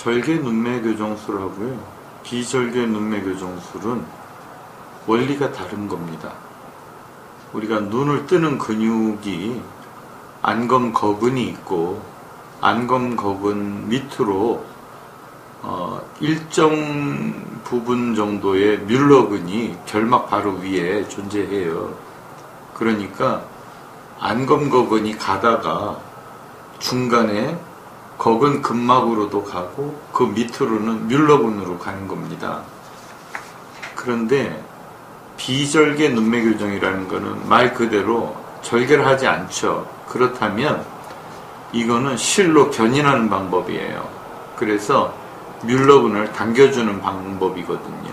절개 눈매 교정술하고요, 비절개 눈매 교정술은 원리가 다른 겁니다. 우리가 눈을 뜨는 근육이 안검거근이 있고, 안검거근 밑으로 일정 부분 정도의 뮬러근이 결막 바로 위에 존재해요. 그러니까 안검거근이 가다가 중간에 거근 근막으로도 가고 그 밑으로는 뮬러근으로 가는 겁니다. 그런데 비절개 눈매 교정이라는 거는 말 그대로 절개를 하지 않죠. 그렇다면 이거는 실로 견인하는 방법이에요. 그래서 뮬러근을 당겨주는 방법이거든요.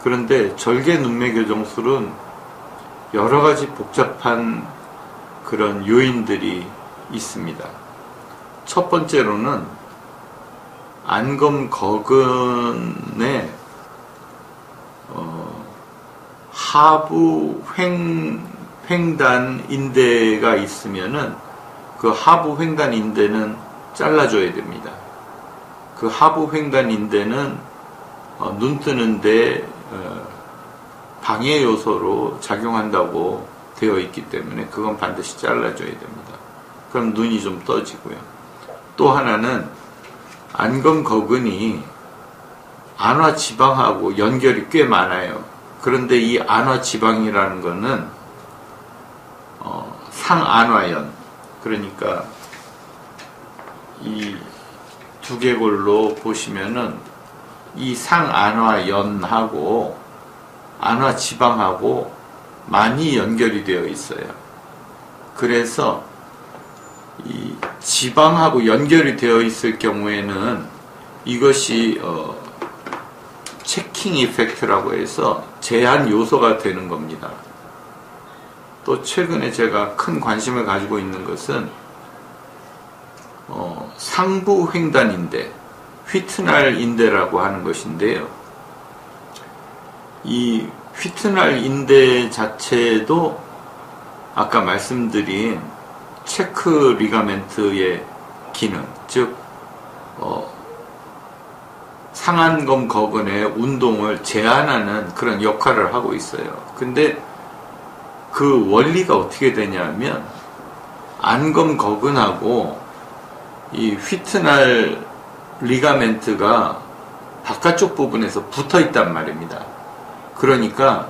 그런데 절개 눈매 교정술은 여러 가지 복잡한 그런 요인들이 있습니다. 첫 번째로는 안검거근에 하부 횡단 인대가 있으면은 그 하부 횡단 인대는 잘라줘야 됩니다. 그 하부 횡단 인대는 눈 뜨는데 방해 요소로 작용한다고 되어 있기 때문에 그건 반드시 잘라줘야 됩니다. 그럼 눈이 좀 떠지고요. 또 하나는 안검거근이 안화지방하고 연결이 꽤 많아요. 그런데 이 안화지방이라는 거는 상안화연, 그러니까 이 두개골로 보시면은 이 상안화연하고 안화지방하고 많이 연결이 되어 있어요. 그래서 이 지방하고 연결이 되어 있을 경우에는 이것이 체킹 이펙트라고 해서 제한 요소가 되는 겁니다. 또 최근에 제가 큰 관심을 가지고 있는 것은 상부 횡단 인대, 휘트날 인대라고 하는 것인데요. 이 휘트날 인대 자체도 아까 말씀드린 체크 리가멘트의 기능, 즉 상안검거근의 운동을 제한하는 그런 역할을 하고 있어요. 근데 그 원리가 어떻게 되냐면 안검거근하고 이 휘트날 리가멘트가 바깥쪽 부분에서 붙어 있단 말입니다. 그러니까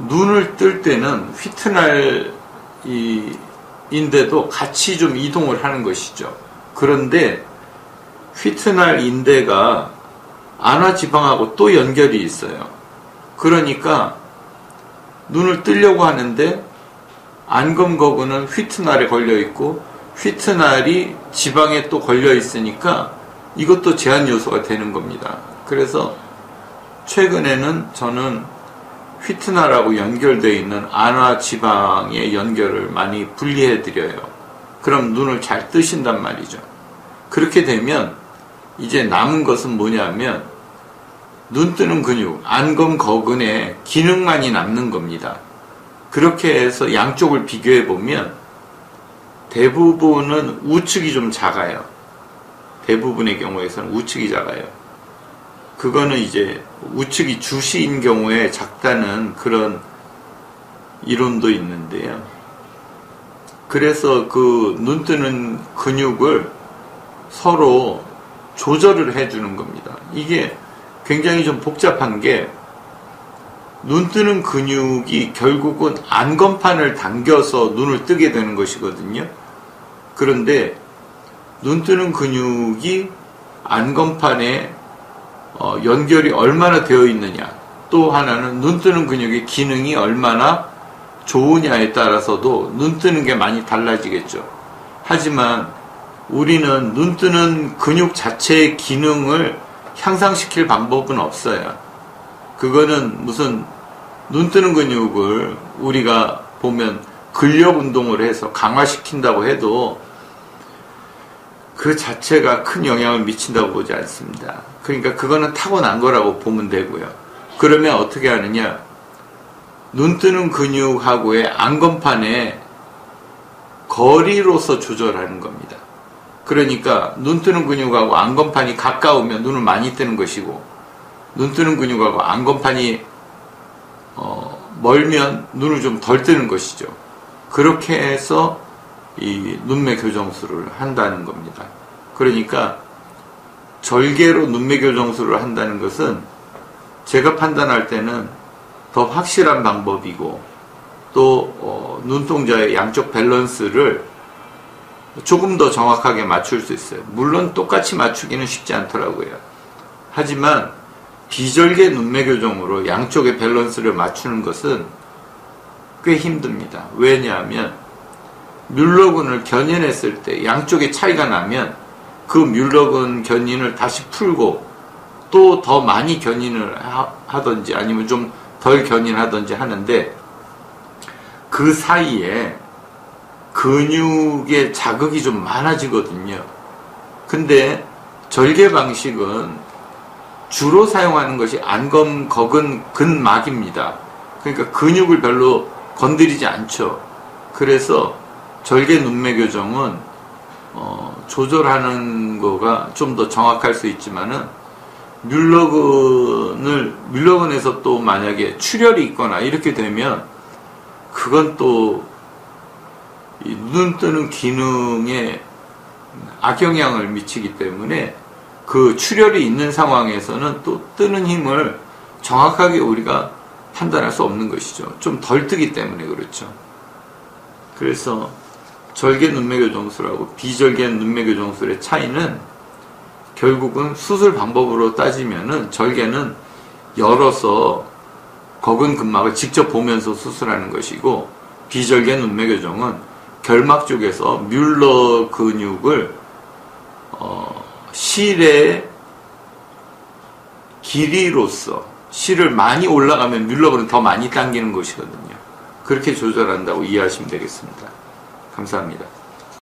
눈을 뜰 때는 휘트날 인대도 같이 좀 이동을 하는 것이죠. 그런데 휘트날 인대가 안화지방하고 또 연결이 있어요. 그러니까 눈을 뜨려고 하는데 안검거근은 휘트날에 걸려 있고 휘트날이 지방에 또 걸려 있으니까 이것도 제한 요소가 되는 겁니다. 그래서 최근에는 저는 휘트날하고 연결되어 있는 안화지방의 연결을 많이 분리해 드려요. 그럼 눈을 잘 뜨신단 말이죠. 그렇게 되면 이제 남은 것은 뭐냐면 눈 뜨는 근육, 안검거근의 기능만이 남는 겁니다. 그렇게 해서 양쪽을 비교해 보면 대부분은 우측이 좀 작아요. 대부분의 경우에서는 우측이 작아요. 그거는 이제 우측이 주시인 경우에 작다는 그런 이론도 있는데요. 그래서 그 눈 뜨는 근육을 서로 조절을 해주는 겁니다. 이게 굉장히 좀 복잡한 게 눈 뜨는 근육이 결국은 안검판을 당겨서 눈을 뜨게 되는 것이거든요. 그런데 눈 뜨는 근육이 안검판에 연결이 얼마나 되어 있느냐, 또 하나는 눈 뜨는 근육의 기능이 얼마나 좋으냐에 따라서도 눈 뜨는 게 많이 달라지겠죠. 하지만 우리는 눈 뜨는 근육 자체의 기능을 향상시킬 방법은 없어요. 그거는 무슨 눈 뜨는 근육을 우리가 보면 근력 운동을 해서 강화시킨다고 해도 그 자체가 큰 영향을 미친다고 보지 않습니다. 그러니까 그거는 타고난 거라고 보면 되고요. 그러면 어떻게 하느냐? 눈 뜨는 근육하고의 안검판의 거리로서 조절하는 겁니다. 그러니까 눈 뜨는 근육하고 안검판이 가까우면 눈을 많이 뜨는 것이고, 눈 뜨는 근육하고 안검판이 멀면 눈을 좀 덜 뜨는 것이죠. 그렇게 해서 이 눈매 교정술을 한다는 겁니다. 그러니까 절개로 눈매 교정술을 한다는 것은 제가 판단할 때는 더 확실한 방법이고, 또 눈동자의 양쪽 밸런스를 조금 더 정확하게 맞출 수 있어요. 물론 똑같이 맞추기는 쉽지 않더라고요. 하지만 비절개 눈매 교정으로 양쪽의 밸런스를 맞추는 것은 꽤 힘듭니다. 왜냐하면 뮬러근을 견인했을 때 양쪽의 차이가 나면 그 뮬러근 견인을 다시 풀고 또 더 많이 견인을 하든지 아니면 좀 덜 견인하든지 하는데, 그 사이에 근육의 자극이 좀 많아지거든요. 근데 절개 방식은 주로 사용하는 것이 안검, 거근, 근막입니다. 그러니까 근육을 별로 건드리지 않죠. 그래서 절개 눈매 교정은 조절하는 거가 좀 더 정확할 수 있지만은, 뮬러근에서 또 만약에 출혈이 있거나 이렇게 되면 그건 또 눈 뜨는 기능에 악영향을 미치기 때문에, 그 출혈이 있는 상황에서는 또 뜨는 힘을 정확하게 우리가 판단할 수 없는 것이죠. 좀 덜 뜨기 때문에 그렇죠. 그래서 절개 눈매 교정술하고 비절개 눈매 교정술의 차이는 결국은 수술 방법으로 따지면은, 절개는 열어서 거근 근막을 직접 보면서 수술하는 것이고, 비절개 눈매 교정은 결막 쪽에서 뮬러 근육을 실의 길이로서, 실을 많이 올라가면 뮬러근은 더 많이 당기는 것이거든요. 그렇게 조절한다고 이해하시면 되겠습니다. 감사합니다.